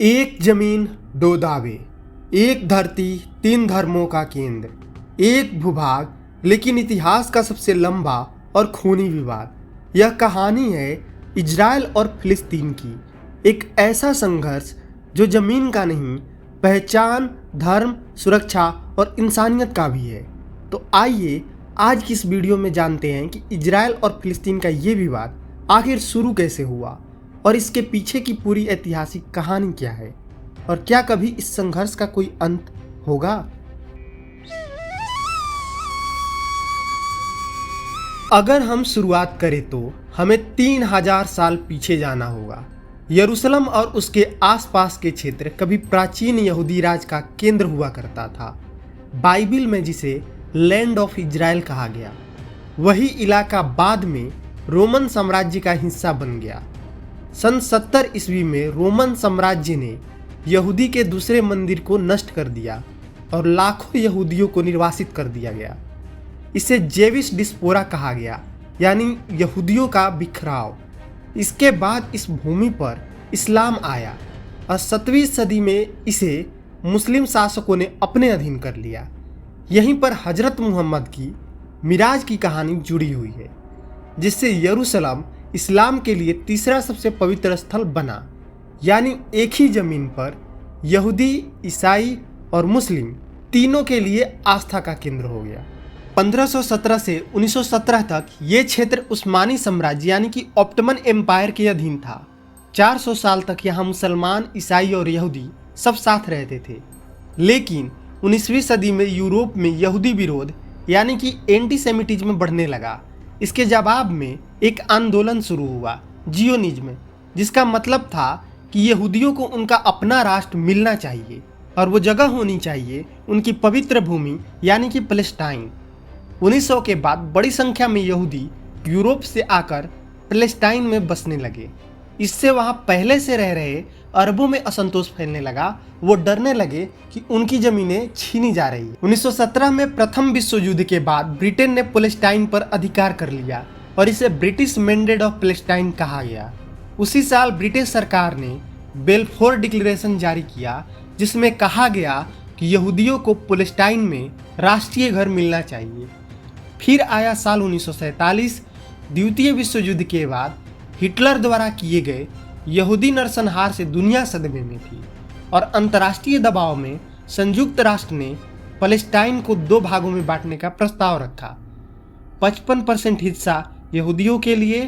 एक जमीन दो दावे, एक धरती तीन धर्मों का केंद्र, एक भूभाग लेकिन इतिहास का सबसे लंबा और खूनी विवाद। यह कहानी है इजराइल और फिलिस्तीन की, एक ऐसा संघर्ष जो जमीन का नहीं, पहचान, धर्म, सुरक्षा और इंसानियत का भी है। तो आइए आज की इस वीडियो में जानते हैं कि इजराइल और फिलिस्तीन का ये विवाद आखिर शुरू कैसे हुआ और इसके पीछे की पूरी ऐतिहासिक कहानी क्या है, और क्या कभी इस संघर्ष का कोई अंत होगा। अगर हम शुरुआत करें तो हमें 3000 साल पीछे जाना होगा। यरूशलेम और उसके आसपास के क्षेत्र कभी प्राचीन यहूदी राज का केंद्र हुआ करता था। बाइबिल में जिसे लैंड ऑफ इजराइल कहा गया, वही इलाका बाद में रोमन साम्राज्य का हिस्सा बन गया। सन 70 ईस्वी में रोमन साम्राज्य ने यहूदी के दूसरे मंदिर को नष्ट कर दिया और लाखों यहूदियों को निर्वासित कर दिया गया। इसे जेविश डिस्पोरा कहा गया, यानी यहूदियों का बिखराव। इसके बाद इस भूमि पर इस्लाम आया और 7वीं सदी में इसे मुस्लिम शासकों ने अपने अधीन कर लिया। यहीं पर हजरत मोहम्मद की मिराज की कहानी जुड़ी हुई है, जिससे यरूशलेम इस्लाम के लिए तीसरा सबसे पवित्र स्थल बना। यानी एक ही जमीन पर यहूदी, ईसाई और मुस्लिम तीनों के लिए आस्था का केंद्र हो गया। 1517 से 1917 तक ये क्षेत्र उस्मानी साम्राज्य यानी कि ऑटोमन एम्पायर के अधीन था। 400 साल तक यहाँ मुसलमान, ईसाई और यहूदी सब साथ रहते थे। लेकिन 19वीं सदी में यूरोप में यहूदी विरोध यानी कि एंटीसेमिटिज्म बढ़ने लगा। इसके जवाब में एक आंदोलन शुरू हुआ, जियोनिज्म, जिसका मतलब था कि यहूदियों को उनका अपना राष्ट्र मिलना चाहिए और वो जगह होनी चाहिए उनकी पवित्र भूमि यानी कि पैलेस्टाइन। 1900 के बाद बड़ी संख्या में यहूदी यूरोप से आकर पैलेस्टाइन में बसने लगे। इससे वहाँ पहले से रह रहे अरबों में असंतोष फैलने लगा। वो डरने लगे कि उनकी ज़मीनें छीनी जा रही है। 1917 में प्रथम विश्व युद्ध के बाद ब्रिटेन ने पैलेस्टाइन पर अधिकार कर लिया और इसे ब्रिटिश मैंडेट ऑफ पैलेस्टाइन कहा गया। उसी साल ब्रिटिश सरकार ने बेलफोर डिक्लेरेशन जारी किया, जिसमें कहा गया कि यहूदियों को पैलेस्टाइन में राष्ट्रीय घर मिलना चाहिए। फिर आया साल 1947। द्वितीय विश्व युद्ध के बाद हिटलर द्वारा किए गए यहूदी नरसंहार से दुनिया सदमे में थी और अंतर्राष्ट्रीय दबाव में संयुक्त राष्ट्र ने पैलेस्टाइन को 2 भागों में बांटने का प्रस्ताव रखा। 55% हिस्सा यहूदियों के लिए,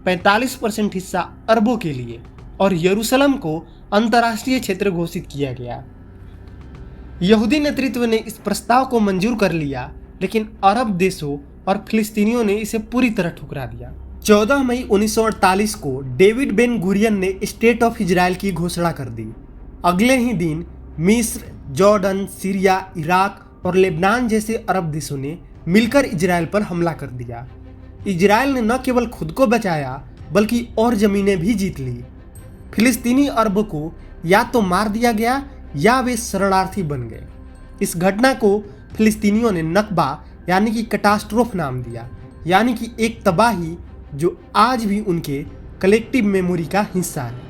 45% हिस्सा अरबों के लिए, और यरूशलेम को अंतर्राष्ट्रीय क्षेत्र घोषित किया गया। यहूदी नेतृत्व ने इस प्रस्ताव को मंजूर कर लिया, लेकिन अरब देशों और फिलिस्तीनियों ने इसे पूरी तरह ठुकरा दिया। 14 मई 1948 को डेविड बेन गुरियन ने स्टेट ऑफ इजराइल की घोषणा कर दी। अगले ही दिन मिस्र, जॉर्डन, सीरिया, इराक और लेबनान जैसे अरब देशों ने मिलकर इजराइल पर हमला कर दिया। इजराइल ने न केवल खुद को बचाया बल्कि और जमीनें भी जीत ली। फिलिस्तीनी अरब को या तो मार दिया गया या वे शरणार्थी बन गए। इस घटना को फिलिस्तीनियों ने नकबा यानी कि कैटास्ट्रोफ नाम दिया, यानी कि एक तबाही जो आज भी उनके कलेक्टिव मेमोरी का हिस्सा है।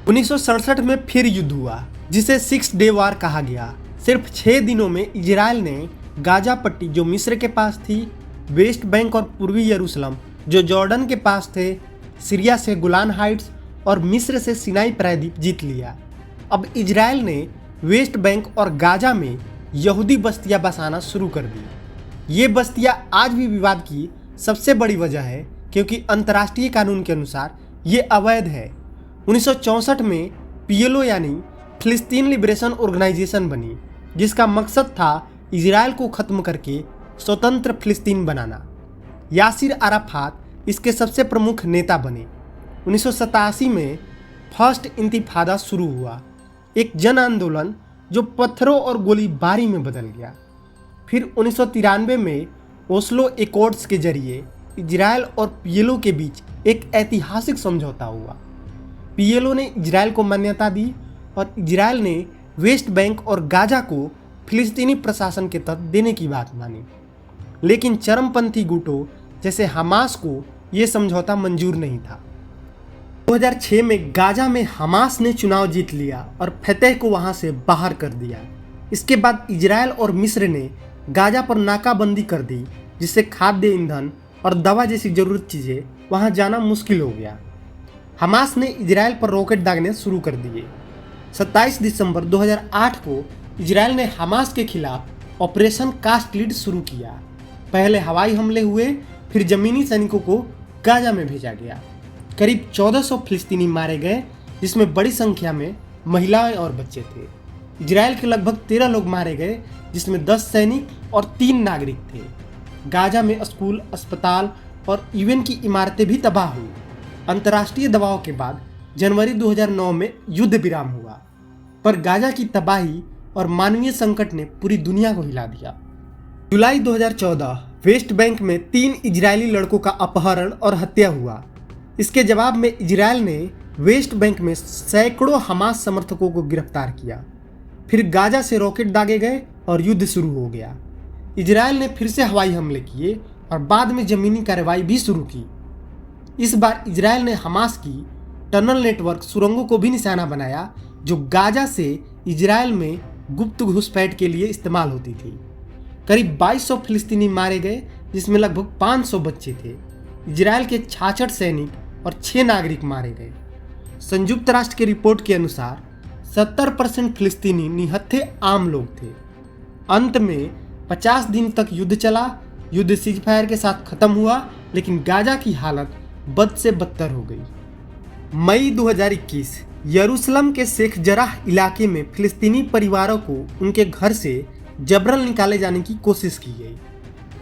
1967 में फिर युद्ध हुआ, जिसे 6 डे वार कहा गया। सिर्फ 6 दिनों में इजराइल ने गाजा पट्टी, जो मिस्र के पास थी, वेस्ट बैंक और पूर्वी यरूशलेम, जो जॉर्डन के पास थे, सीरिया से गोलान हाइट्स और मिस्र से सिनाई प्रायद्वीप जीत लिया। अब इजराइल ने वेस्ट बैंक और गाजा में यहूदी बस्तियां बसाना शुरू कर दी। ये बस्तियां आज भी विवाद की सबसे बड़ी वजह है, क्योंकि अंतर्राष्ट्रीय कानून के अनुसार ये अवैध है। 1964 में पीएलओ यानी फिलिस्तीन लिबरेशन ऑर्गेनाइजेशन बनी, जिसका मकसद था इजराइल को ख़त्म करके स्वतंत्र फिलिस्तीन बनाना। यासिर अराफात इसके सबसे प्रमुख नेता बने। 1987 में फर्स्ट इंतिफादा शुरू हुआ, एक जन आंदोलन जो पत्थरों और गोलीबारी में बदल गया। फिर 1993 में ओस्लो एकॉर्ड्स के जरिए इजराइल और पीएलओ के बीच एक ऐतिहासिक समझौता हुआ। पीएलओ ने इजराइल को मान्यता दी और इजराइल ने वेस्ट बैंक और गाजा को फिलिस्तीनी प्रशासन के तहत देने की बात मानी। लेकिन चरमपंथी गुटों जैसे हमास को यह समझौता मंजूर नहीं था। 2006 में गाजा में हमास ने चुनाव जीत लिया और फतह को वहां से बाहर कर दिया। इसके बाद इजराइल और मिस्र ने गाजा पर नाकाबंदी कर दी, जिससे खाद्य, ईंधन और दवा जैसी जरूरत चीज़ें वहां जाना मुश्किल हो गया। हमास ने इजराइल पर रॉकेट दागने शुरू कर दिए। 27 दिसंबर 2008 को इजराइल ने हमास के खिलाफ ऑपरेशन कास्ट लीड शुरू किया। पहले हवाई हमले हुए, फिर जमीनी सैनिकों को गाजा में भेजा गया। करीब 1400 फिलिस्तीनी मारे गए, जिसमें बड़ी संख्या में महिलाएं और बच्चे थे। इजराइल के लगभग 13 लोग मारे गए, जिसमें 10 सैनिक और 3 नागरिक थे। गाजा में स्कूल, अस्पताल और यूएन की इमारतें भी तबाह हुई। अंतर्राष्ट्रीय दबाव के बाद जनवरी 2009 में युद्ध विराम हुआ, पर गाजा की तबाही और मानवीय संकट ने पूरी दुनिया को हिला दिया। जुलाई 2014 वेस्ट बैंक में 3 इजरायली लड़कों का अपहरण और हत्या हुआ। इसके जवाब में इजराइल ने वेस्ट बैंक में सैकड़ों हमास समर्थकों को गिरफ्तार किया। फिर गाजा से रॉकेट दागे गए और युद्ध शुरू हो गया। इजराइल ने फिर से हवाई हमले किए और बाद में जमीनी कार्रवाई भी शुरू की। इस बार इजराइल ने हमास की टनल नेटवर्क सुरंगों को भी निशाना बनाया, जो गाजा से इजराइल में गुप्त घुसपैठ के लिए इस्तेमाल होती थी। करीब 2200 फिलिस्तीनी मारे गए, जिसमें लगभग 500 बच्चे थे। इजराइल के 66 सैनिक और 6 नागरिक मारे गए। संयुक्त राष्ट्र की रिपोर्ट के अनुसार 70% फिलिस्तीनी निहत्थे आम लोग थे। अंत में 50 दिन तक युद्ध चला। युद्ध सीजफायर के साथ खत्म हुआ, लेकिन गाजा की हालत बद से बदतर हो गई। मई 2021 यरूशलेम के शेख जराह इलाके में फिलिस्तीनी परिवारों को उनके घर से जबरन निकाले जाने की कोशिश की गई।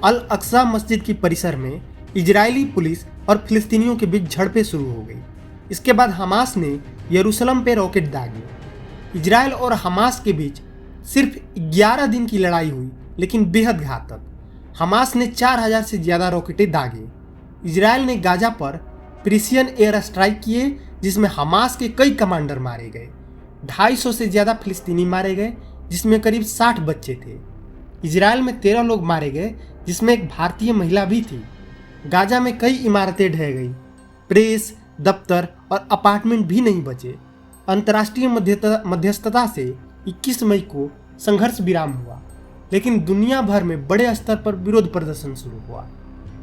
अल अक्सा मस्जिद की परिसर में इजरायली पुलिस और फिलिस्तीनियों के बीच झड़पें शुरू हो गई। इसके बाद हमास ने यरूशलेम पे रॉकेट दागे। इजराइल और हमास के बीच सिर्फ 11 दिन की लड़ाई हुई, लेकिन बेहद घातक। हमास ने 4000 से ज़्यादा रॉकेटें दागे। इजराइल ने गाजा पर प्रिसियन एयर स्ट्राइक किए, जिसमें हमास के कई कमांडर मारे गए। 250 से ज़्यादा फिलिस्तीनी मारे गए, जिसमें करीब 60 बच्चे थे। इजराइल में 13 लोग मारे गए, जिसमें एक भारतीय महिला भी थी। गाजा में कई इमारतें ढह गई। प्रेस, दफ्तर और अपार्टमेंट भी नहीं बचे। अंतर्राष्ट्रीय मध्यस्थता से 21 मई को संघर्ष विराम हुआ, लेकिन दुनिया भर में बड़े स्तर पर विरोध प्रदर्शन शुरू हुआ।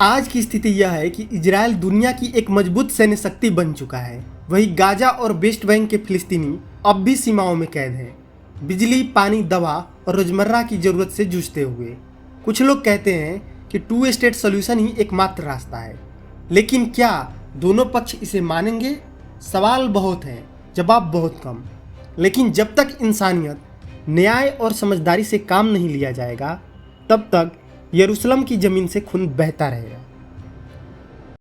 आज की स्थिति यह है कि इजराइल दुनिया की एक मजबूत सैन्य शक्ति बन चुका है। वही गाजा और वेस्ट बैंक के फिलिस्तीनी अब भी सीमाओं में कैद हैं, बिजली, पानी, दवा और रोजमर्रा की जरूरत से जूझते हुए। कुछ लोग कहते हैं कि 2 स्टेट सॉल्यूशन ही एकमात्र रास्ता है, लेकिन क्या दोनों पक्ष इसे मानेंगे? सवाल बहुत हैं, जवाब बहुत कम। लेकिन जब तक इंसानियत, न्याय और समझदारी से काम नहीं लिया जाएगा, तब तक यरूशलेम की ज़मीन से खून बहता रहेगा।